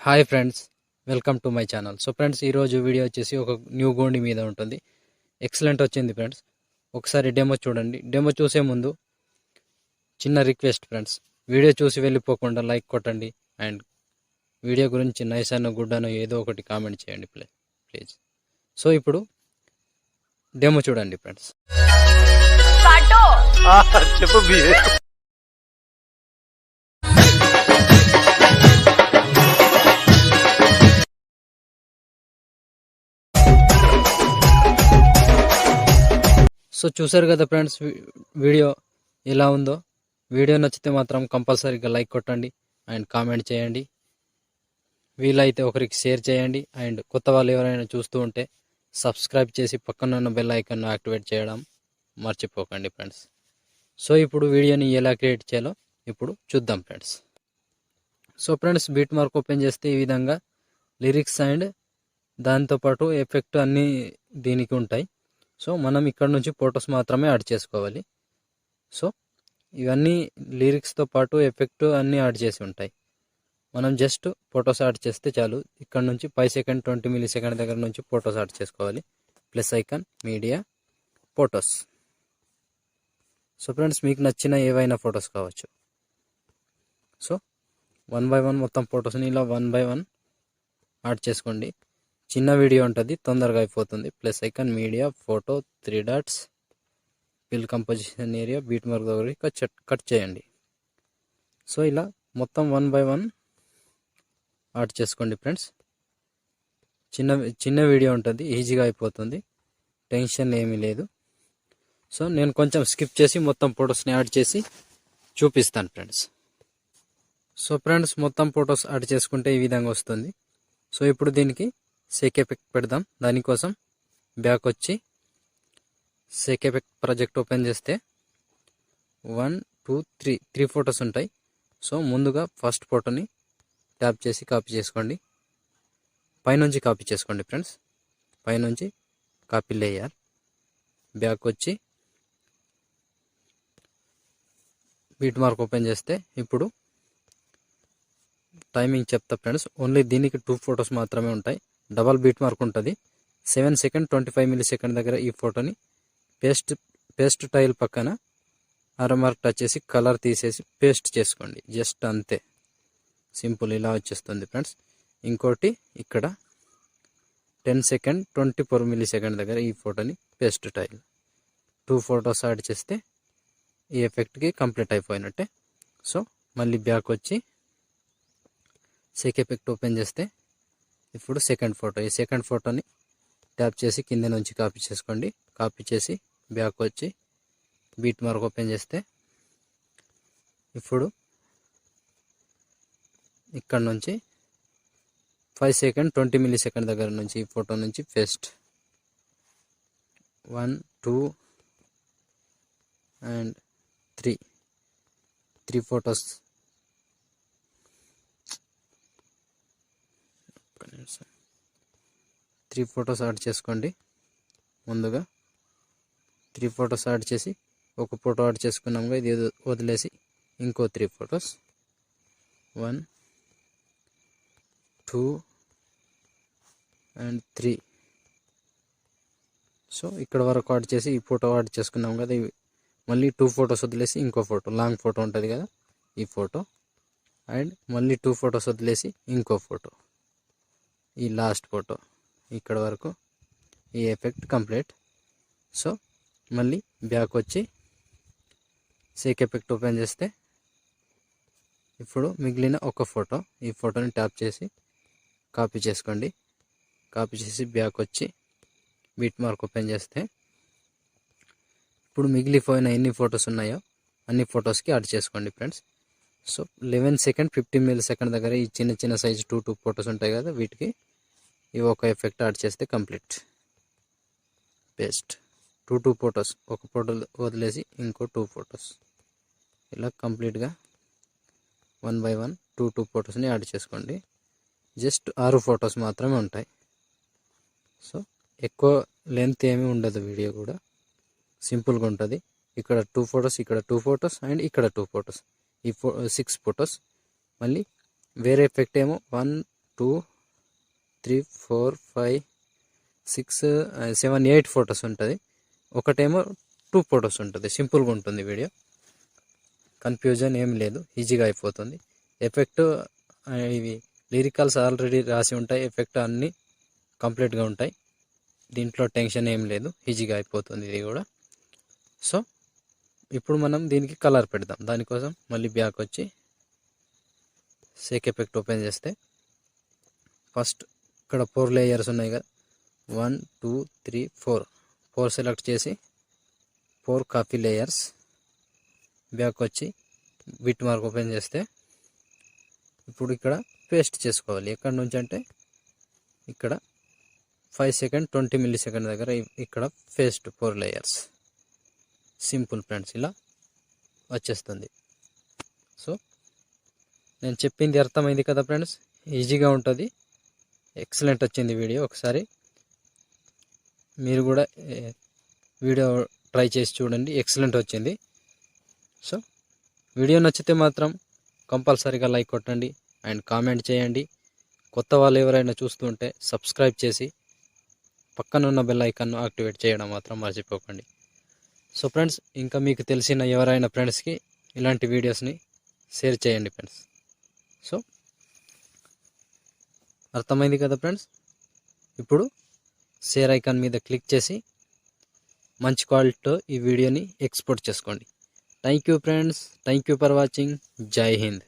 Hi friends, welcome to my channel. So friends, ఈరోజు video వచ్చేసి ఒక న్యూ గోండి మీద ఉంటుంది. ఎక్సలెంట్ వచ్చింది ఫ్రెండ్స్. ఒకసారి డెమో చూడండి. డెమో చూసే ముందు చిన్న రిక్వెస్ట్ ఫ్రెండ్స్, వీడియో చూసి వెళ్ళిపోకుండా లైక్ కొట్టండి అండ్ వీడియో గురించి నైస్ అన్న గుడ్ అన్న ఏదో ఒకటి కామెంట్ చేయండి ప్లీజ్. సో ఇప్పుడు డెమో చూడండి ఫ్రెండ్స్. చెప్పు. సో చూసారు కదా ఫ్రెండ్స్, వీడియో ఎలా ఉందో. వీడియో నచ్చితే మాత్రం కంపల్సరీగా లైక్ కొట్టండి అండ్ కామెంట్ చేయండి. వీలైతే ఒకరికి షేర్ చేయండి అండ్ కొత్త వాళ్ళు ఎవరైనా చూస్తూ ఉంటే సబ్స్క్రైబ్ చేసి పక్కన ఉన్న బెల్ ఐకాన్ను యాక్టివేట్ చేయడం మర్చిపోకండి ఫ్రెండ్స్. సో ఇప్పుడు వీడియోని ఎలా క్రియేట్ చేయాలో ఇప్పుడు చూద్దాం friends. So friends, beat mark open చేస్తే ఈ విధంగా లిరిక్స్ అండ్ దాంతోపాటు ఎఫెక్ట్ అన్నీ దీనికి ఉంటాయి. సో మనం ఇక్కడ నుంచి ఫొటోస్ మాత్రమే యాడ్ చేసుకోవాలి. సో ఇవన్నీ లిరిక్స్తో పాటు ఎఫెక్ట్ అన్నీ యాడ్ చేసి ఉంటాయి. మనం జస్ట్ ఫొటోస్ యాడ్ చేస్తే చాలు. ఇక్కడ నుంచి 5 సెకండ్ 20 మిల్లీ సెకండ్ దగ్గర నుంచి ఫొటోస్ యాడ్ చేసుకోవాలి. Plus icon, media, photos. So friends, మీకు నచ్చిన ఏవైనా ఫొటోస్ కావచ్చు. సో 1 బై 1 మొత్తం ఫొటోస్ని ఇలా 1 బై 1 యాడ్ చేసుకోండి. చిన్న వీడియో ఉంటుంది, తొందరగా అయిపోతుంది. Plus icon, media, photo, 3 dots, fill composition area, beat mark దగ్గర కట్ చేయండి. సో ఇలా మొత్తం 1 బై 1 యాడ్ చేసుకోండి ఫ్రెండ్స్. చిన్న వీడియో ఉంటుంది, ఈజీగా అయిపోతుంది, టెన్షన్ ఏమీ లేదు. సో నేను కొంచెం స్కిప్ చేసి మొత్తం ఫొటోస్ని యాడ్ చేసి చూపిస్తాను ఫ్రెండ్స్. సో ఫ్రెండ్స్, మొత్తం ఫొటోస్ యాడ్ చేసుకుంటే ఈ విధంగా వస్తుంది. సో ఇప్పుడు దీనికి సేక్ ఎఫెక్ట్ పెడదాం. దానికోసం బ్యాక్ వచ్చి సేక్ ఎఫెక్ట్ ప్రాజెక్ట్ ఓపెన్ చేస్తే 1 2 3 ఫొటోస్ ఉంటాయి. సో ముందుగా ఫస్ట్ ఫోటోని ట్యాప్ చేసి కాపీ చేసుకోండి. పైనుంచి కాపీ చేసుకోండి ఫ్రెండ్స్, పైనుంచి కాపీ లేయర్. బ్యాక్ వచ్చి బీట్ మార్క్ ఓపెన్ చేస్తే ఇప్పుడు టైమింగ్ చెప్తా ఫ్రెండ్స్. ఓన్లీ దీనికి 2 ఫొటోస్ మాత్రమే ఉంటాయి. డబల్ బీట్ మార్క్ ఉంటుంది. 7 సెకండ్ 25 మిల్లీ సెకండ్ దగ్గర ఈ ఫోటోని పేస్ట్ టైల్ పక్కన మార్క్ టచ్ చేసి కలర్ తీసేసి పేస్ట్ చేసుకోండి. జస్ట్ అంతే, సింపుల్, ఇలా వచ్చేస్తుంది ఫ్రెండ్స్. ఇంకోటి ఇక్కడ 10 సెకండ్ 24 మిల్లీ సెకండ్ దగ్గర ఈ ఫోటోని పేస్ట్ టైల్ 2 ఫొటోస్ యాడ్ చేస్తే ఈ ఎఫెక్ట్కి కంప్లీట్ అయిపోయినట్టే. సో మళ్ళీ బ్యాక్ వచ్చి సేక్ ఎఫెక్ట్ ఓపెన్ చేస్తే ఇప్పుడు సెకండ్ ఫోటో, ఈ సెకండ్ ఫోటోని ట్యాప్ చేసి కింద నుంచి కాపీ చేసుకోండి. కాపీ చేసి బ్యాక్ వచ్చి బీట్ మార్క్ ఓపెన్ చేస్తే ఇప్పుడు ఇక్కడ నుంచి 5 సెకండ్ 20 మిల్లీ సెకండ్ దగ్గర నుంచి ఈ ఫోటో నుంచి paste 1 2 and 3 photos. 3 photos add చేసుకోండి. ముందుగా 3 ఫొటోస్ యాడ్ చేసి ఒక ఫోటో యాడ్ చేసుకున్నాముగా, ఇది వదిలేసి ఇంకో 3 ఫొటోస్ 1 2 అండ్ 3. సో ఇక్కడ వరకు యాడ్ చేసి ఈ ఫోటో యాడ్ చేసుకున్నాం కదా, మళ్ళీ 2 ఫొటోస్ వదిలేసి ఇంకో ఫోటో, లాంగ్ ఫోటో ఉంటుంది కదా ఈ ఫోటో, అండ్ మళ్ళీ 2 ఫొటోస్ వదిలేసి ఇంకో ఫోటో, ఈ లాస్ట్ ఫోటో. ఇక్కడ వరకు ఈ ఎఫెక్ట్ కంప్లీట్. సో మళ్ళీ బ్యాక్ వచ్చి సేక్ ఎఫెక్ట్ ఓపెన్ చేస్తే ఇప్పుడు మిగిలిన ఒక ఫోటో, ఈ ఫోటోని ట్యాప్ చేసి కాపీ చేసుకోండి. కాపీ చేసి బ్యాక్ వచ్చి బీట్ మార్క్ ఓపెన్ చేస్తే ఇప్పుడు మిగిలిపోయిన ఎన్ని ఫొటోస్ ఉన్నాయో అన్ని ఫొటోస్కి యాడ్ చేసుకోండి friends. So 11 second 15 milli second దగ్గర ఈ చిన్న సైజు 2 ఫొటోస్ ఉంటాయి కదా, వీటికి ఈ ఒక ఎఫెక్ట్ యాడ్ చేస్తే కంప్లీట్. పేస్ట్ 2 ఫొటోస్, ఒక ఫోటో వదిలేసి ఇంకో 2 ఫొటోస్, ఇలా కంప్లీట్గా 1 బై 1 2 ఫొటోస్ని యాడ్ చేసుకోండి. జస్ట్ 6 ఫొటోస్ మాత్రమే ఉంటాయి. సో ఎక్కువ లెంత్ ఏమీ ఉండదు, వీడియో కూడా సింపుల్గా ఉంటుంది. ఇక్కడ 2 ఫొటోస్, ఇక్కడ 2 ఫొటోస్ అండ్ ఇక్కడ 2 ఫొటోస్, ఈ 6 ఫొటోస్. మళ్ళీ వేరే ఎఫెక్ట్ ఏమో 1 2 3 4 5 6 7 8 ఫొటోస్ ఉంటుంది. ఒకటేమో 2 ఫొటోస్ ఉంటుంది. సింపుల్గా ఉంటుంది వీడియో, కన్ఫ్యూజన్ ఏం లేదు, ఈజీగా అయిపోతుంది. ఎఫెక్ట్ ఇవి లిరికల్స్ ఆల్రెడీ రాసి ఉంటాయి, ఎఫెక్ట్ అన్నీ కంప్లీట్గా ఉంటాయి. దీంట్లో టెన్షన్ ఏం లేదు, ఈజీగా అయిపోతుంది ఇది కూడా. సో ఇప్పుడు మనం దీనికి కలర్ పెడదాం. దానికోసం మళ్ళీ బ్యాక్ వచ్చి షేక్ ఎఫెక్ట్ ఓపెన్ చేస్తే ఫస్ట్ ఇక్కడ 4 లేయర్స్ ఉన్నాయి కదా, 1 2 3 4 సెలెక్ట్ చేసి 4 కాపీ లేయర్స్. బ్యాక్ వచ్చి బిట్ మార్క్ ఓపెన్ చేస్తే ఇప్పుడు ఇక్కడ పేస్ట్ చేసుకోవాలి. ఎక్కడి నుంచి అంటే ఇక్కడ 5 సెకండ్ 20 మిల్లీ సెకండ్ దగ్గర ఇక్కడ పేస్ట్ 4 లేయర్స్. సింపుల్ ఫ్రెండ్స్, ఇలా వచ్చేస్తుంది. సో నేను చెప్పింది అర్థమైంది కదా ఫ్రెండ్స్, ఈజీగా ఉంటుంది. ఎక్సలెంట్ వచ్చింది వీడియో. ఒకసారి మీరు కూడా వీడియో ట్రై చేసి చూడండి, ఎక్సలెంట్ వచ్చింది. సో వీడియో నచ్చితే మాత్రం కంపల్సరీగా లైక్ కొట్టండి అండ్ కామెంట్ చేయండి. కొత్త వాళ్ళు ఎవరైనా చూస్తుంటే సబ్స్క్రైబ్ చేసి పక్కనున్న బెల్ ఐకాన్ను యాక్టివేట్ చేయడం మాత్రం మర్చిపోకండి. సో ఫ్రెండ్స్, ఇంకా మీకు తెలిసిన ఎవరైనా ఫ్రెండ్స్కి ఇలాంటి వీడియోస్ని షేర్ చేయండి ఫ్రెండ్స్. సో అర్థమైంది కదా ఫ్రెండ్స్. ఇప్పుడు షేర్ ఐకాన్ మీద క్లిక్ చేసి మంచి క్వాలిటీతో ఈ వీడియోని ఎక్స్పోర్ట్ చేసుకోండి. Thank you friends, thank you for watching. జై హింద్.